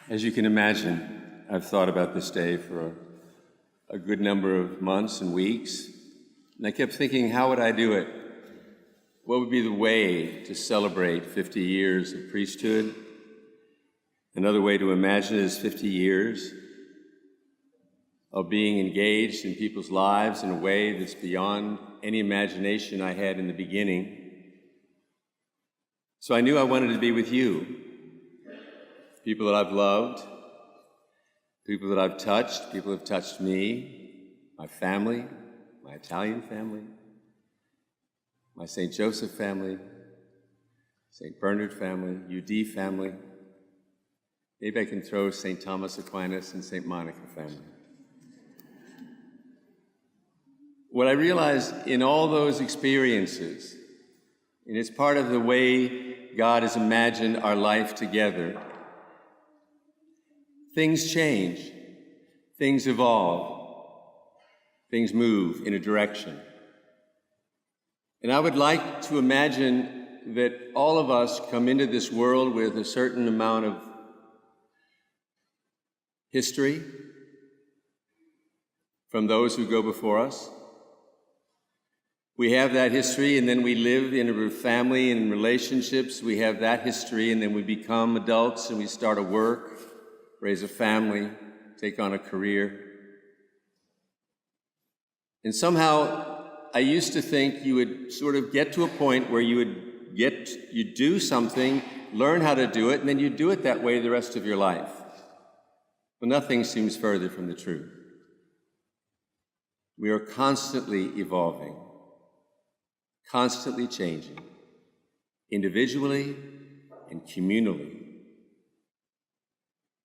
As you can imagine, I've thought about this day for a good number of months and weeks, and I kept thinking, how would I do it? What would be the way to celebrate 50 years of priesthood? Another way to imagine it is 50 years of being engaged in people's lives in a way that's beyond any imagination I had in the beginning. So I knew I wanted to be with you, people that I've loved, people that I've touched, people who have touched me, my family, my Italian family, my St. Joseph family, St. Bernard family, UD family. Maybe I can throw St. Thomas Aquinas and St. Monica family. What I realized in all those experiences, and it's part of the way God has imagined our life together, things change, things evolve, things move in a direction. And I would like to imagine that all of us come into this world with a certain amount of history from those who go before us. We have that history, and then we live in a family and in relationships. We have that history, and then we become adults, and we start a work, raise a family, take on a career. And somehow, I used to think you would sort of get to a point where you'd do something, learn how to do it, and then you'd do it that way the rest of your life. Well, nothing seems further from the truth. We are constantly evolving, constantly changing, individually and communally.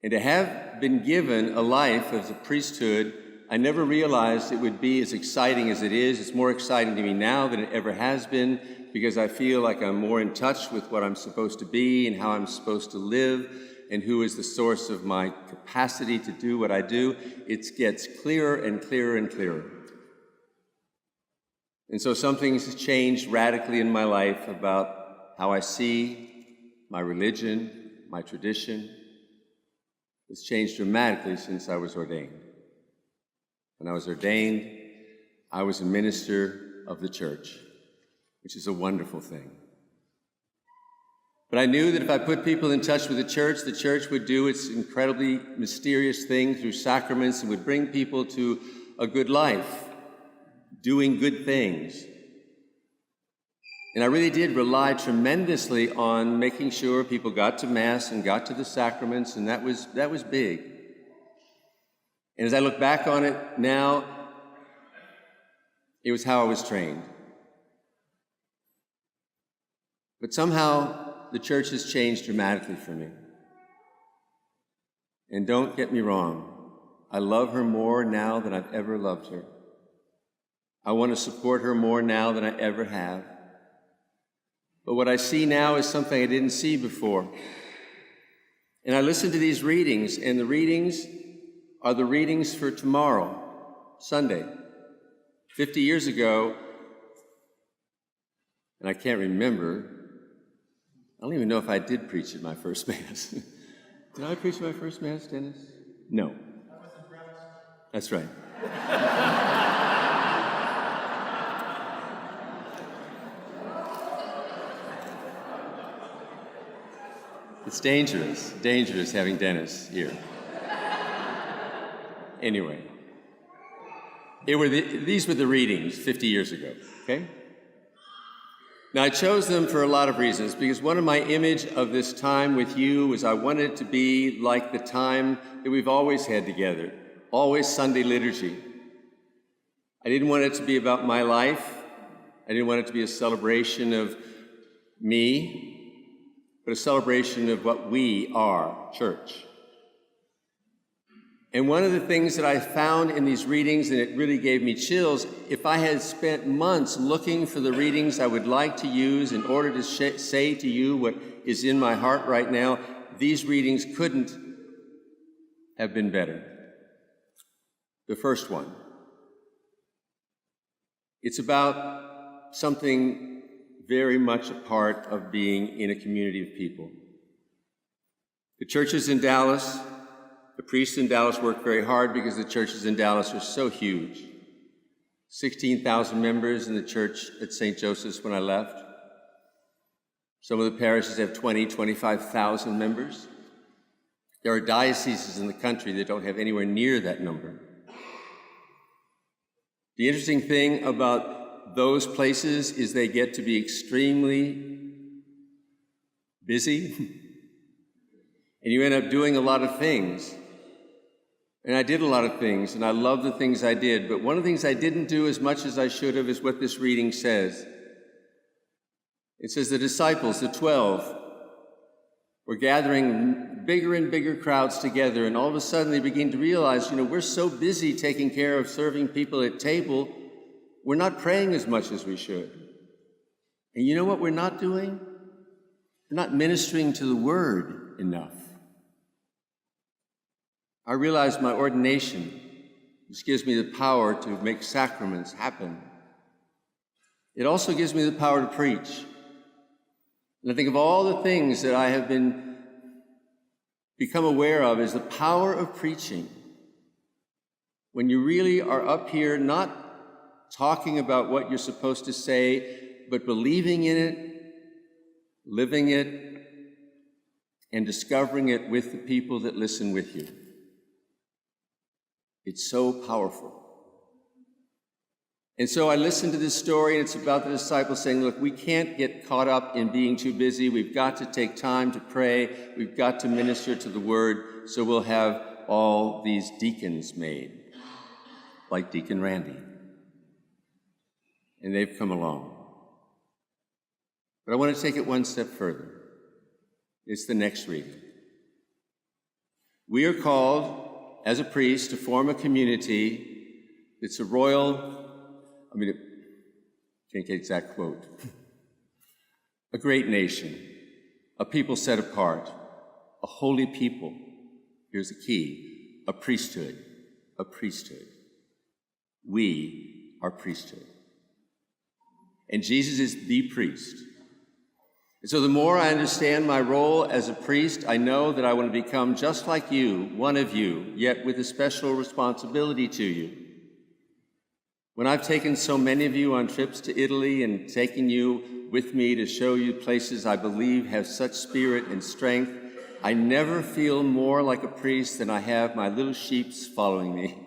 And to have been given a life as a priesthood, I never realized it would be as exciting as it is. It's more exciting to me now than it ever has been, because I feel like I'm more in touch with what I'm supposed to be and how I'm supposed to live and who is the source of my capacity to do what I do. It gets clearer and clearer and clearer. And so something's changed radically in my life about how I see my religion, my tradition. It's changed dramatically since I was ordained. When I was ordained, I was a minister of the church, which is a wonderful thing. But I knew that if I put people in touch with the church would do its incredibly mysterious thing through sacraments and would bring people to a good life, doing good things. And I really did rely tremendously on making sure people got to Mass and got to the sacraments, and that was big. And as I look back on it now, it was how I was trained. But somehow, the church has changed dramatically for me. And don't get me wrong, I love her more now than I've ever loved her. I want to support her more now than I ever have. But what I see now is something I didn't see before. And I listen to these readings, and the readings are the readings for tomorrow, Sunday. 50 years ago, and I can't remember, I don't even know if I did preach at my first Mass. Did I preach at my first Mass, Dennis? No. That's right. It's dangerous having Dennis here. Anyway, these were the readings 50 years ago, okay? Now, I chose them for a lot of reasons, because one of my image of this time with you was I wanted it to be like the time that we've always had together, always Sunday liturgy. I didn't want it to be about my life. I didn't want it to be a celebration of me, but a celebration of what we are, church. And one of the things that I found in these readings, and it really gave me chills, if I had spent months looking for the readings I would like to use in order to say to you what is in my heart right now, these readings couldn't have been better. The first one. It's about something very much a part of being in a community of people. The churches in Dallas The priests in Dallas work very hard because the churches in Dallas are so huge. 16,000 members in the church at St. Joseph's when I left. Some of the parishes have 20, 25,000 members. There are dioceses in the country that don't have anywhere near that number. The interesting thing about those places is they get to be extremely busy, and you end up doing a lot of things. And I did a lot of things, and I love the things I did, but one of the things I didn't do as much as I should have is what this reading says. It says the disciples, the 12, were gathering bigger and bigger crowds together, and all of a sudden they begin to realize, we're so busy taking care of serving people at table, we're not praying as much as we should. And you know what we're not doing? We're not ministering to the Word enough. I realized my ordination, which gives me the power to make sacraments happen. It also gives me the power to preach. And I think of all the things that I have become aware of is the power of preaching. When you really are up here not talking about what you're supposed to say, but believing in it, living it, and discovering it with the people that listen with you. It's so powerful. And so I listened to this story, and it's about the disciples saying, look, we can't get caught up in being too busy. We've got to take time to pray. We've got to minister to the Word, so we'll have all these deacons made, like Deacon Randy. And they've come along. But I want to take it one step further. It's the next reading. We are called as a priest to form a community. It's a royal, can't get exact quote. A great nation, a people set apart, a holy people. Here's the key, a priesthood, a priesthood. We are priesthood. And Jesus is the priest. And so the more I understand my role as a priest, I know that I want to become just like you, one of you, yet with a special responsibility to you. When I've taken so many of you on trips to Italy and taken you with me to show you places I believe have such spirit and strength, I never feel more like a priest than I have my little sheeps following me.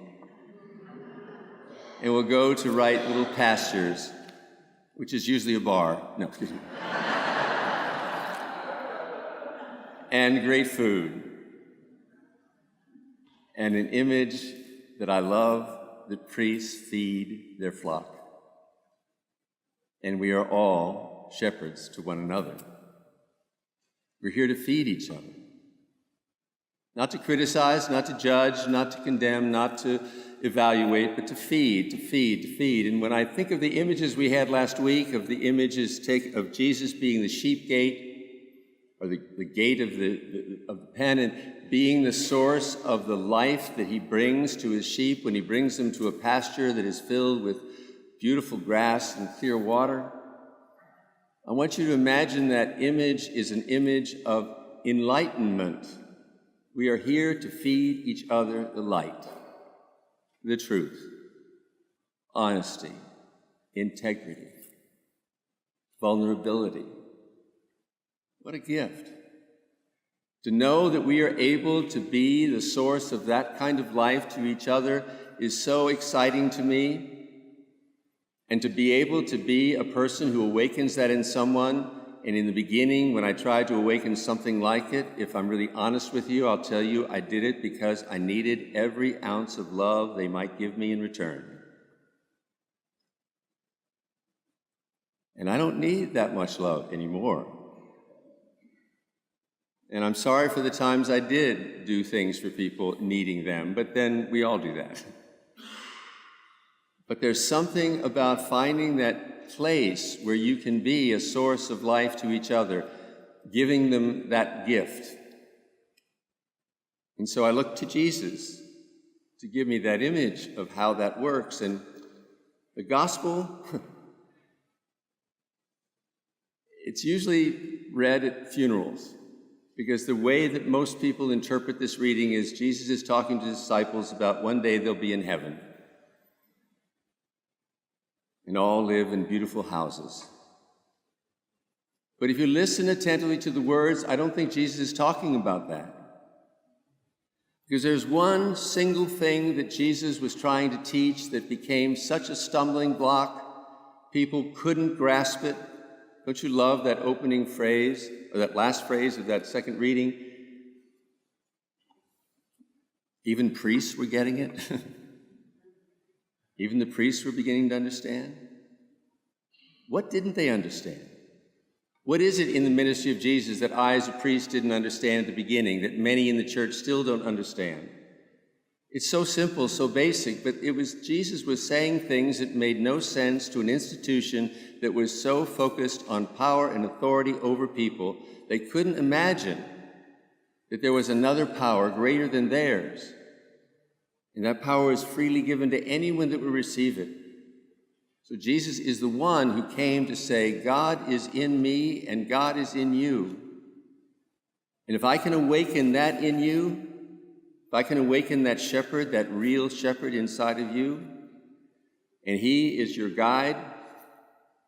And we'll go to right little pastures, which is usually a bar. No, excuse me. And great food. And an image that I love, that priests feed their flock. And we are all shepherds to one another. We're here to feed each other. Not to criticize, not to judge, not to condemn, not to evaluate, but to feed, to feed, to feed. And when I think of the images we had last week, of the images of Jesus being the sheep gate, or the gate of the pen, and being the source of the life that he brings to his sheep when he brings them to a pasture that is filled with beautiful grass and clear water. I want you to imagine that image is an image of enlightenment. We are here to feed each other the light, the truth, honesty, integrity, vulnerability. What a gift. To know that we are able to be the source of that kind of life to each other is so exciting to me. And to be able to be a person who awakens that in someone, and in the beginning, when I tried to awaken something like it, if I'm really honest with you, I'll tell you I did it because I needed every ounce of love they might give me in return. And I don't need that much love anymore. And I'm sorry for the times I did do things for people needing them, but then we all do that. But there's something about finding that place where you can be a source of life to each other, giving them that gift. And so I look to Jesus to give me that image of how that works. And the gospel, it's usually read at funerals. because the way that most people interpret this reading is Jesus is talking to his disciples about one day they'll be in heaven and all live in beautiful houses. But if you listen attentively to the words, I don't think Jesus is talking about that. Because there's one single thing that Jesus was trying to teach that became such a stumbling block, people couldn't grasp it. Don't you love that opening phrase, or that last phrase of that second reading? Even priests were getting it. Even the priests were beginning to understand. What didn't they understand? What is it in the ministry of Jesus that I as a priest didn't understand at the beginning, that many in the church still don't understand? It's so simple, so basic, but Jesus was saying things that made no sense to an institution that was so focused on power and authority over people, they couldn't imagine that there was another power greater than theirs. And that power is freely given to anyone that will receive it. So Jesus is the one who came to say, God is in me and God is in you. And if I can awaken that in you, if I can awaken that shepherd, that real shepherd inside of you, and he is your guide,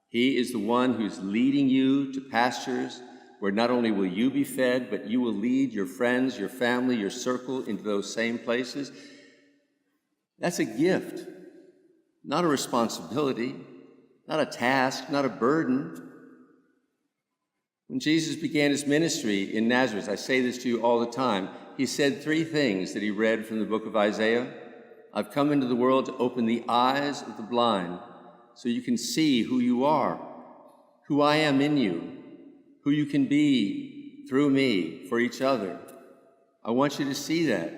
he is the one who's leading you to pastures where not only will you be fed, but you will lead your friends, your family, your circle into those same places. That's a gift. Not a responsibility, not a task, not a burden. When Jesus began his ministry in Nazareth, I say this to you all the time, he said three things that he read from the book of Isaiah. I've come into the world to open the eyes of the blind so you can see who you are, who I am in you, who you can be through me for each other. I want you to see that.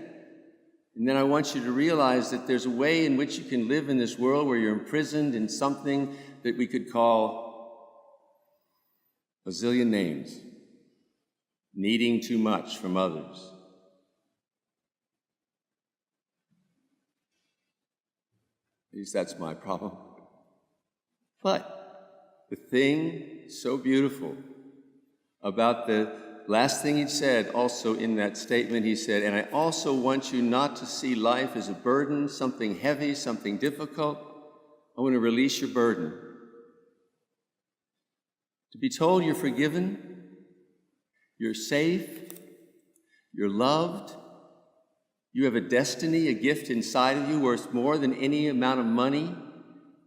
And then I want you to realize that there's a way in which you can live in this world where you're imprisoned in something that we could call a zillion names, needing too much from others. At least that's my problem. But the thing so beautiful about the last thing he said also in that statement, he said, and I also want you not to see life as a burden, something heavy, something difficult. I want to release your burden. To be told you're forgiven, you're safe, you're loved, you have a destiny, a gift inside of you worth more than any amount of money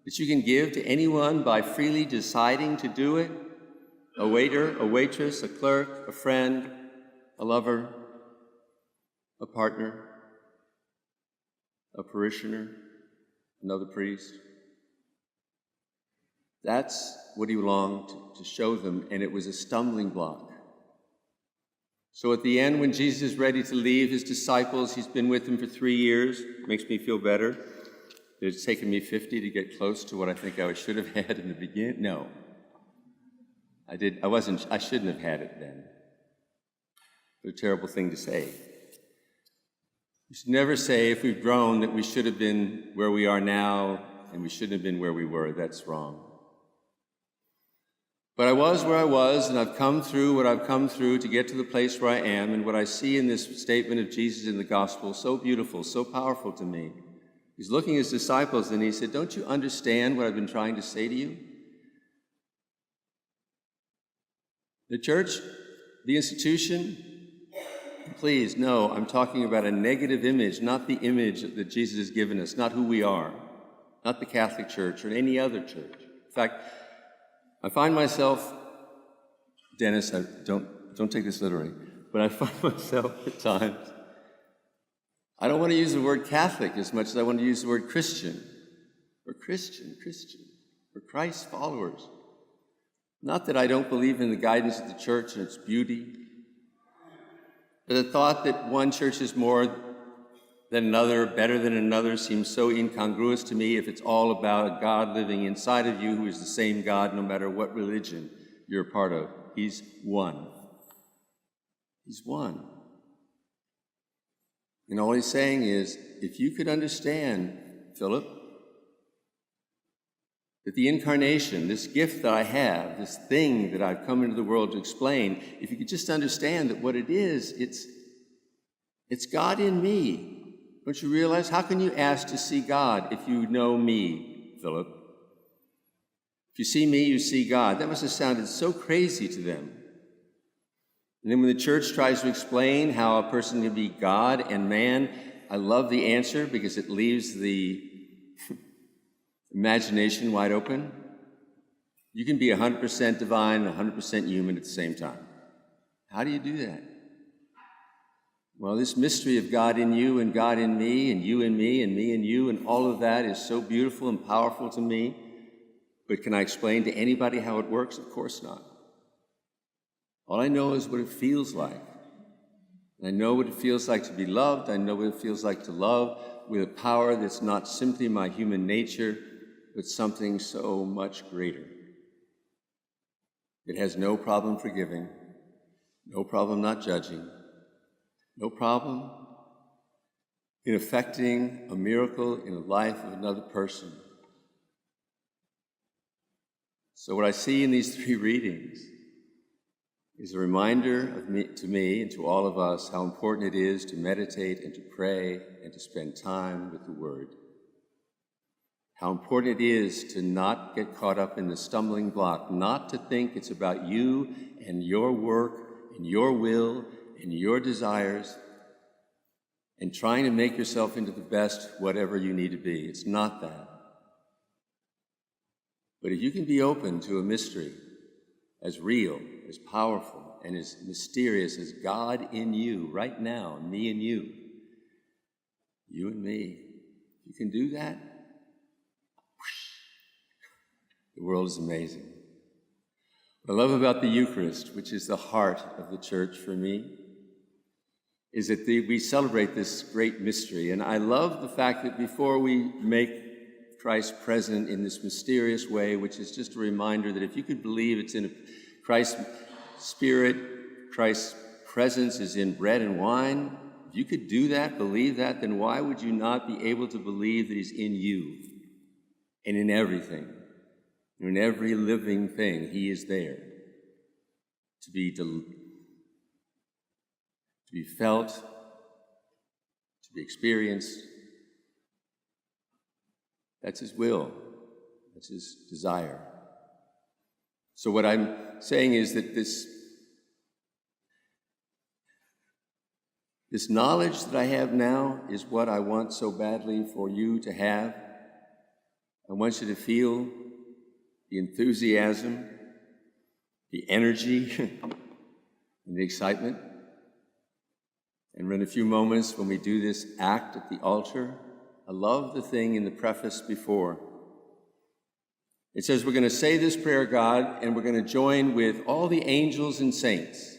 that you can give to anyone by freely deciding to do it. A waiter, a waitress, a clerk, a friend, a lover, a partner, a parishioner, another priest. That's what he longed to show them, and it was a stumbling block. So at the end, when Jesus is ready to leave his disciples, he's been with them for 3 years. It makes me feel better. It's taken me 50 to get close to what I think I should have had in the beginning. No. I shouldn't have had it then. It's a terrible thing to say. We should never say if we've grown that we should have been where we are now and we shouldn't have been where we were. That's wrong. But I was where I was, and I've come through what I've come through to get to the place where I am, and what I see in this statement of Jesus in the gospel, so beautiful, so powerful to me. He's looking at his disciples and he said, don't you understand what I've been trying to say to you? The church, the institution, please, no, I'm talking about a negative image, not the image that Jesus has given us, not who we are, not the Catholic Church or any other church. In fact, I find myself, Dennis, don't take this literally, but I find myself at times, I don't want to use the word Catholic as much as I want to use the word Christian, or Christian, or Christ followers. Not that I don't believe in the guidance of the church and its beauty, but the thought that one church is more than another, better than another, seems so incongruous to me if it's all about a God living inside of you who is the same God no matter what religion you're a part of. He's one. He's one. And all he's saying is, if you could understand, Philip, That the incarnation, this gift that I have, this thing that I've come into the world to explain, if you could just understand that what it is, it's God in me. Don't you realize? How can you ask to see God if you know me, Philip? If you see me, you see God. That must have sounded so crazy to them. And then when the church tries to explain how a person can be God and man, I love the answer because it leaves the imagination wide open. You can be 100% divine and 100% human at the same time. How do you do that? Well, this mystery of God in you and God in me and you in me and me in you and all of that is so beautiful and powerful to me. But can I explain to anybody how it works? Of course not. All I know is what it feels like. And I know what it feels like to be loved. I know what it feels like to love with a power that's not simply my human nature, but something so much greater. It has no problem forgiving, no problem not judging, no problem in effecting a miracle in the life of another person. So what I see in these three readings is a reminder to me and to all of us how important it is to meditate and to pray and to spend time with the Word. How important it is to not get caught up in the stumbling block, not to think it's about you and your work and your will and your desires and trying to make yourself into the best whatever you need to be. It's not that. But if you can be open to a mystery as real, as powerful, and as mysterious as God in you right now, me and you and me, you can do that, the world is amazing. What I love about the Eucharist, which is the heart of the church for me, is that we celebrate this great mystery. And I love the fact that before we make Christ present in this mysterious way, which is just a reminder that if you could believe it's in Christ's spirit, Christ's presence is in bread and wine, if you could do that, believe that, then why would you not be able to believe that he's in you and in everything? In every living thing, he is there to be felt, to be experienced. That's his will. That's his desire. So what I'm saying is that this knowledge that I have now is what I want so badly for you to have. I want you to feel the enthusiasm, the energy, and the excitement. And in a few moments when we do this act at the altar, I love the thing in the preface before. It says we're going to say this prayer, God, and we're going to join with all the angels and saints.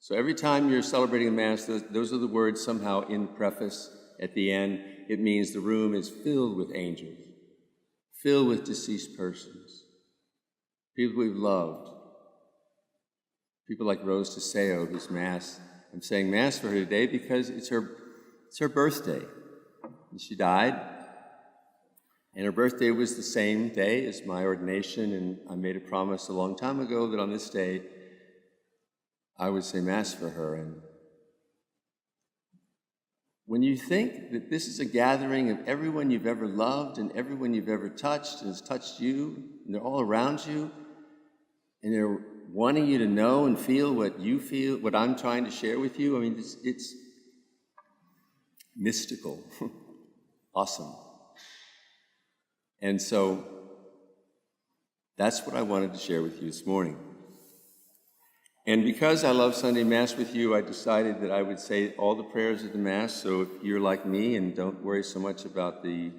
So every time you're celebrating a Mass, those are the words somehow in the preface at the end. It means the room is filled with angels, filled with deceased persons, people we've loved, people like Rose Teseo, whose Mass, I'm saying Mass for her today because it's her birthday. And she died, and her birthday was the same day as my ordination, and I made a promise a long time ago that on this day I would say Mass for her. And when you think that this is a gathering of everyone you've ever loved and everyone you've ever touched and has touched you, and they're all around you, and they're wanting you to know and feel what you feel, what I'm trying to share with you, I mean, it's mystical, awesome. And so that's what I wanted to share with you this morning. And because I love Sunday Mass with you, I decided that I would say all the prayers of the Mass. So if you're like me and don't worry so much about the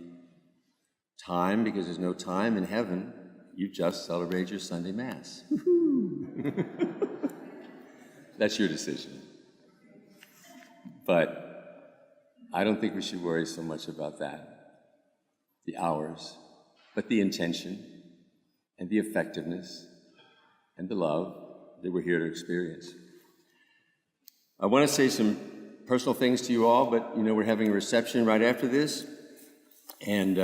time, because there's no time in heaven, you just celebrate your Sunday Mass. That's your decision. But I don't think we should worry so much about that, the hours, but the intention and the effectiveness and the love that we're here to experience. I want to say some personal things to you all, but we're having a reception right after this, and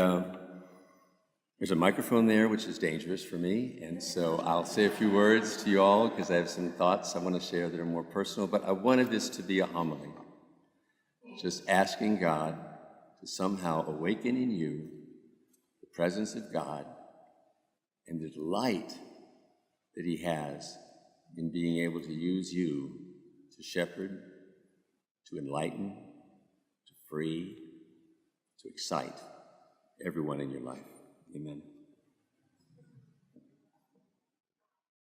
There's a microphone there, which is dangerous for me, and so I'll say a few words to you all because I have some thoughts I want to share that are more personal, but I wanted this to be a homily, just asking God to somehow awaken in you the presence of God and the delight that he has in being able to use you to shepherd, to enlighten, to free, to excite everyone in your life. Amen.